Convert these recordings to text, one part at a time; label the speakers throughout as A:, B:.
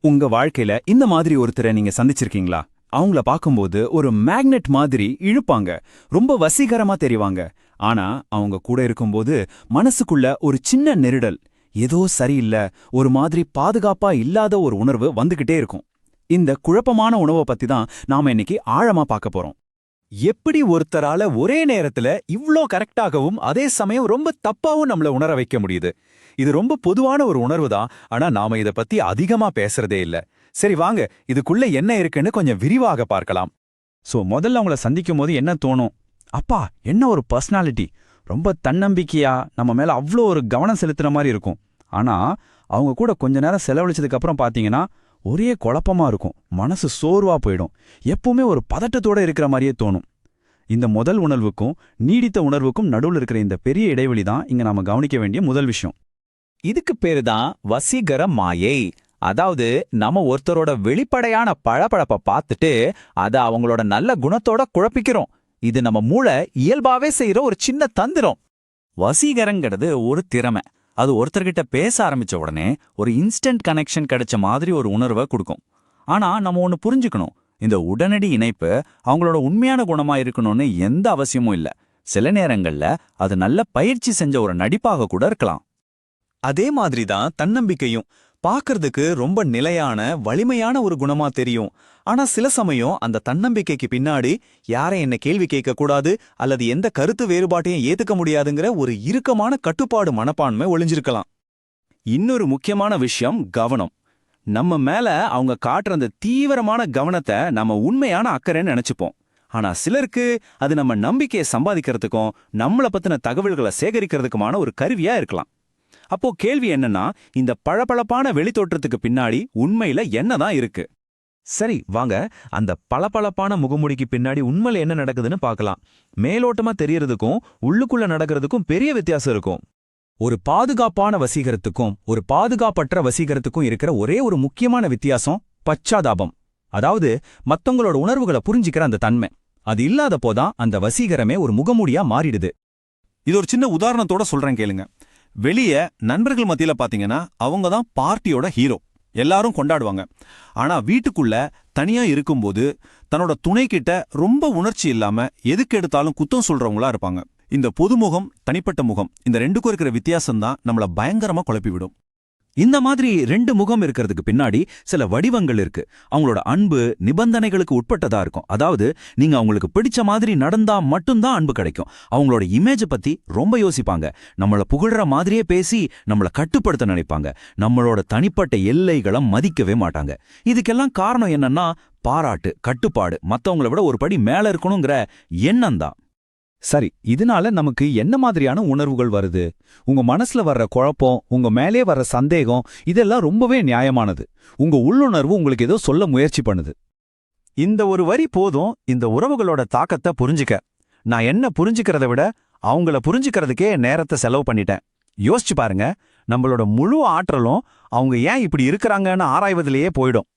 A: உங்க வாழ்க்கையில இந்த மாதிரி ஒருத்தரை நீங்க சந்திச்சிருக்கீங்களா? அவங்கள பார்க்கும்போது ஒரு மேக்னெட் மாதிரி இழுப்பாங்க, ரொம்ப வசீகரமா தெரிவாங்க. ஆனா அவங்க கூட இருக்கும்போது மனசுக்குள்ள ஒரு சின்ன நெருடல், ஏதோ சரியில்ல, ஒரு மாதிரி பாதுகாப்பா இல்லாத ஒரு உணர்வு வந்துகிட்டே இருக்கும். இந்த குழப்பமான உணவை பத்தி தான் நாம இன்னைக்கு ஆழமா பார்க்க போறோம்.
B: எப்படி ஒருத்தரால ஒரே நேரத்துல இவ்ளோ கரெக்டாகவும் அதே சமயம் ரொம்ப தப்பாவும் நம்மள உணர வைக்க முடியுது? இது ரொம்ப பொதுவான ஒரு உணர்வு தான். ஆனா நாம இத பத்தி அதிகமா பேசுறதே இல்ல. சரி வாங்க, இதுக்குள்ள என்ன இருக்குன்னு கொஞ்சம் விரிவாக பார்க்கலாம்.
A: முதல்ல அவங்கள சந்திக்கும் போது என்ன தோணும்? அப்பா, என்ன ஒரு பர்சனாலிட்டி! ரொம்ப தன்னம்பிக்கையா நம்ம மேல அவ்வளோ ஒரு கவனம் செலுத்துற மாதிரி இருக்கும். ஆனா அவங்க கூட கொஞ்ச நேரம் செலவழிச்சதுக்கு அப்புறம் பாத்தீங்கன்னா ஒரே குழப்பமா இருக்கும், மனசு சோர்வா போயிடும், எப்பவுமே ஒரு பதட்டத்தோட இருக்கிற மாதிரியே தோணும். இந்த முதல் உணர்வுக்கும் நீடித்த உணர்வுக்கும் நடுவில் இருக்கிற இந்த பெரிய இடைவெளி தான் இங்க நாம கவனிக்க வேண்டிய முதல் விஷயம்.
B: இதுக்கு பேரு தான் வசீகர மாயை. அதாவது நம்ம ஒருத்தரோட வெளிப்படையான பழப்பழப்ப பார்த்துட்டு அத அவங்களோட நல்ல குணத்தோட குழப்பிக்கிறோம். இது நம்ம மூளை இயல்பாவே செய்யற ஒரு சின்ன தந்திரம்.
C: வசீகரங்கிறது ஒரு திறமை. அது ஒருத்தர்கிட்ட பேச ஆரம்பிச்ச உடனே ஒரு இன்ஸ்டன்ட் கனெக்ஷன் கிடைச்ச மாதிரி ஒரு உணர்வை கொடுக்கும். ஆனா நம்ம ஒன்னு புரிஞ்சுக்கணும், இந்த உடனடி இணைப்பு அவங்களோட உண்மையான குணமா இருக்கணும்னு எந்த அவசியமும் இல்ல. சில நேரங்கள்ல அது நல்ல பயிற்சி செஞ்ச ஒரு நடிப்பாக கூட இருக்கலாம்.
B: அதே மாதிரி தான் தன்னம்பிக்கையும். பார்க்கறதுக்கு ரொம்ப நிலையான வலிமையான ஒரு குணமா தெரியும். ஆனா சில சமயம் அந்த தன்னம்பிக்கைக்கு பின்னாடி யாரை என்ன கேள்வி கேட்க கூடாது அல்லது எந்த கருத்து வேறுபாட்டையும் ஏத்துக்க முடியாதுங்கிற ஒரு இறுக்கமான கட்டுப்பாடு மனப்பான்மை ஒளிஞ்சிருக்கலாம்.
A: இன்னொரு முக்கியமான விஷயம் கவனம். நம்ம மேல அவங்க காட்டுற அந்த தீவிரமான கவனத்தை நம்ம உண்மையான அக்கறைன்னு நினைச்சுப்போம். ஆனா சிலருக்கு அது நம்ம நம்பிக்கையை சம்பாதிக்கிறதுக்கும் நம்மளை பத்தின தகவல்களை சேகரிக்கிறதுக்குமான ஒரு கருவியா இருக்கலாம். அப்போ கேள்வி என்னன்னா, இந்த பளபளப்பான வெளித்தோற்றத்துக்கு பின்னாடி உண்மையில என்னதான் இருக்கு?
D: சரி வாங்க, அந்த பளபளப்பான முகமூடிக்கு பின்னாடி உண்மையில என்ன நடக்குதுன்னு பார்க்கலாம். மேலோட்டமா தெரியறதுக்கும் உள்ளுக்குள்ள நடக்கிறதுக்கும் பெரிய வித்தியாசம் இருக்கும்.
A: ஒரு பாதுகாப்பான வசீகரத்துக்கும் ஒரு பாதுகாப்பற்ற வசீகரத்துக்கும் இருக்கிற ஒரே ஒரு முக்கியமான வித்தியாசம் பச்சாதாபம். அதாவது மத்தவங்களோட உணர்வுகளை புரிஞ்சிக்கிற அந்த தன்மை. அது இல்லாத போதான் அந்த வசீகரமே ஒரு முகமூடியா மாறிடுது.
E: இது ஒரு சின்ன உதாரணத்தோட சொல்றேன் கேளுங்க. வெளியே நண்பர்கள் மத்தியில பாத்தீங்கன்னா அவங்க தான் பார்ட்டியோட ஹீரோ, எல்லாரும் கொண்டாடுவாங்க. ஆனா வீட்டுக்குள்ள தனியா இருக்கும்போது தன்னோட துணை கிட்ட ரொம்ப உணர்ச்சி இல்லாம எதுக்கு எடுத்தாலும் குத்தம் சொல்றவங்களா இருப்பாங்க. இந்த பொதுமுகம், தனிப்பட்ட முகம், இந்த ரெண்டுக்கும் இருக்கிற வித்தியாசம் தான் நம்மள பயங்கரமா குழப்பிவிடும். இந்த மாதிரி ரெண்டு முகம் இருக்கிறதுக்கு பின்னாடி சில வடிவங்கள் இருக்கு. அவங்களோட அன்பு நிபந்தனைகளுக்கு உட்பட்டதா இருக்கும். அதாவது நீங்க அவங்களுக்கு பிடிச்ச மாதிரி நடந்தா மட்டும்தான் அன்பு கிடைக்கும். அவங்களோட இமேஜை பத்தி ரொம்ப யோசிப்பாங்க. நம்மள புகழ்ற மாதிரியே பேசி நம்மள கட்டுப்படுத்த நினைப்பாங்க. நம்மளோட தனிப்பட்ட எல்லைகளை மதிக்கவே மாட்டாங்க. இதுக்கெல்லாம் காரணம் என்னன்னா பாராட்டு, கட்டுப்பாடு, மத்தவங்கள விட ஒரு படி மேல இருக்கணுங்கிற எண்ணம் தான்.
B: சரி, இதனால நமக்கு என்ன மாதிரியான உணர்வுகள் வருது? உங்க மனசுல வர்ற குழப்பம், உங்க மேலே வர்ற சந்தேகம், இதெல்லாம் ரொம்பவே நியாயமானது. உங்க உள்ளுணர்வு உங்களுக்கு ஏதோ சொல்ல முயற்சி பண்ணுது. இந்த ஒரு வரி போதும் இந்த உறவுகளோட தாக்கத்தை புரிஞ்சுக்க. நான் என்ன புரிஞ்சுக்கிறத விட அவங்கள புரிஞ்சுக்கிறதுக்கே நேரத்தை செலவு பண்ணிட்டேன். யோசிச்சு பாருங்க, நம்மளோட முழு ஆற்றலும் அவங்க ஏன் இப்படி இருக்கிறாங்கன்னு ஆராய்வதிலேயே போயிடும்.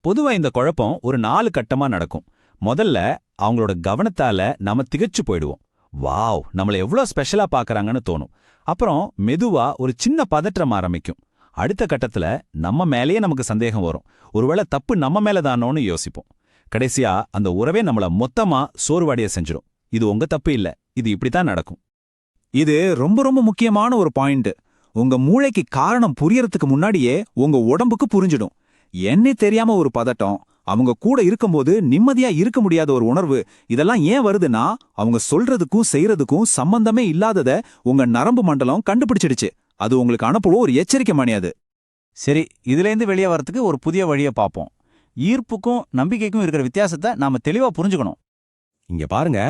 A: பொதுவா இந்த குழப்பம் ஒரு 4 கட்டமா நடக்கும். முதல்ல அவங்களோட கவனத்தால நாம திகச்சு போயிடுவோம். வாவ், நம்மள எவ்வளோ ஸ்பெஷலா பார்க்கறாங்கன்னு தோணும். அப்புறம் மெதுவா ஒரு சின்ன பதற்றம் ஆரம்பிக்கும். அடுத்த கட்டத்துல நம்ம மேலேயே நமக்கு சந்தேகம் வரும். ஒருவேளை தப்பு நம்ம மேலதானோன்னு யோசிப்போம். கடைசியா அந்த உறவே நம்மள மொத்தமா சோர்வடைய செஞ்சிடும். இது உங்க தப்பு இல்ல, இது இப்படித்தான் நடக்கும்.
E: இது ரொம்ப ரொம்ப முக்கியமான ஒரு பாயிண்ட். உங்க மூளைக்கு காரணம் புரியறதுக்கு முன்னாடியே உங்க உடம்புக்கு புரிஞ்சிடும். என்னே தெரியாம ஒரு பதட்டம், அவங்க கூட இருக்கும்போது நிம்மதியா இருக்க முடியாத ஒரு உணர்வு, இதெல்லாம் ஏன் வருதுன்னா அவங்க சொல்றதுக்கும் செய்யறதுக்கும் சம்பந்தமே இல்லாதத உங்க நரம்பு மண்டலம் கண்டுபிடிச்சிடுச்சு. அது உங்களுக்கு அனுப்புவோம் ஒரு எச்சரிக்கை மணியாது.
C: சரி, இதுலேருந்து வெளியே வரத்துக்கு ஒரு புதிய வழியை பார்ப்போம். ஈர்ப்புக்கும் நம்பிக்கைக்கும் இருக்கிற வித்தியாசத்தை நாம தெளிவா புரிஞ்சுக்கணும்.
D: இங்க பாருங்க,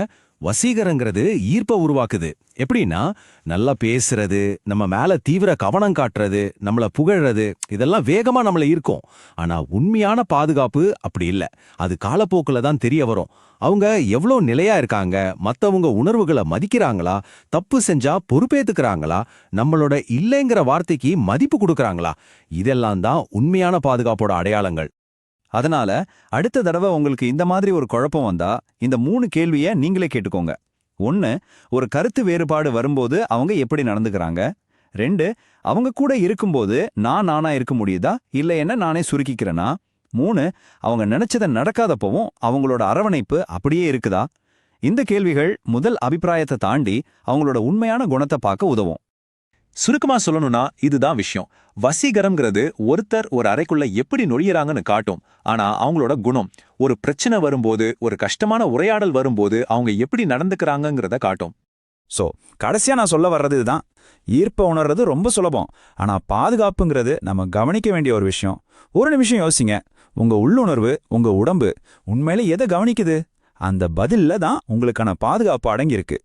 D: வசீகரங்கிறது ஈர்ப்ப உருவாக்குது. எப்படின்னா, நல்லா பேசுறது, நம்ம மேல தீவிர கவனம் காட்டுறது, நம்மள புகழ்றது, இதெல்லாம் வேகமா நம்மள ஈர்க்கும். ஆனா உண்மையான பாதுகாப்பு அப்படி இல்ல. அது காலப்போக்குல தான் தெரிய வரும். அவங்க எவ்வளோ நிலையா இருக்காங்க, மத்தவங்க உணர்வுகளை மதிக்கிறாங்களா, தப்பு செஞ்சா பொறுப்பேத்துக்கிறாங்களா, நம்மளோட இல்லைங்கிற வார்த்தைக்கு மதிப்பு கொடுக்கறாங்களா, இதெல்லாம் தான் உண்மையான பாதுகாப்போட அடையாளங்கள்.
A: அதனால அடுத்த தடவை உங்களுக்கு இந்த மாதிரி ஒரு குழப்பம் வந்தா இந்த 3 கேள்வியை நீங்களே கேட்டுக்கோங்க. 1, ஒரு கருத்து வேறுபாடு வரும்போது அவங்க எப்படி நடந்துக்கிறாங்க.
B: 2 அவங்க கூட இருக்கும்போது நான் நானா இருக்க முடியுதா இல்ல என்ன நானே சுருக்கிக்கிறேனா? 3 அவங்க நினைச்சதை நடக்காதப்பவும் அவங்களோட அரவணைப்பு அப்படியே இருக்குதா? இந்த கேள்விகள் முதல் அபிப்பிராயத்தை தாண்டி அவங்களோட உண்மையான குணத்தை பார்க்க உதவும்.
F: சுருக்கமா சொல்லணும்னா இதுதான் விஷயம். வசீகரம்ங்கிறது ஒருத்தர் ஒரு அறைக்குள்ள எப்படி நுழையறாங்கன்னு காட்டும். ஆனா அவங்களோட குணம் ஒரு பிரச்சனை வரும்போது, ஒரு கஷ்டமான உரையாடல் வரும்போது அவங்க எப்படி நடந்துக்கிறாங்கங்கிறத காட்டும்.
A: சோ கடைசியா நான் சொல்ல வர்றது இதுதான். ஈர்ப்பை உணர்றது ரொம்ப சுலபம். ஆனா பாதுகாப்புங்கிறது நம்ம கவனிக்க வேண்டிய ஒரு விஷயம். ஒரு நிமிஷம் யோசிங்க. உங்க உள்ளுணர்வு, உங்க உடம்பு உண்மையில எதை கவனிக்குது? அந்த பதில்ல தான் உங்களுக்கான பாதுகாப்பு அடங்கியிருக்கு.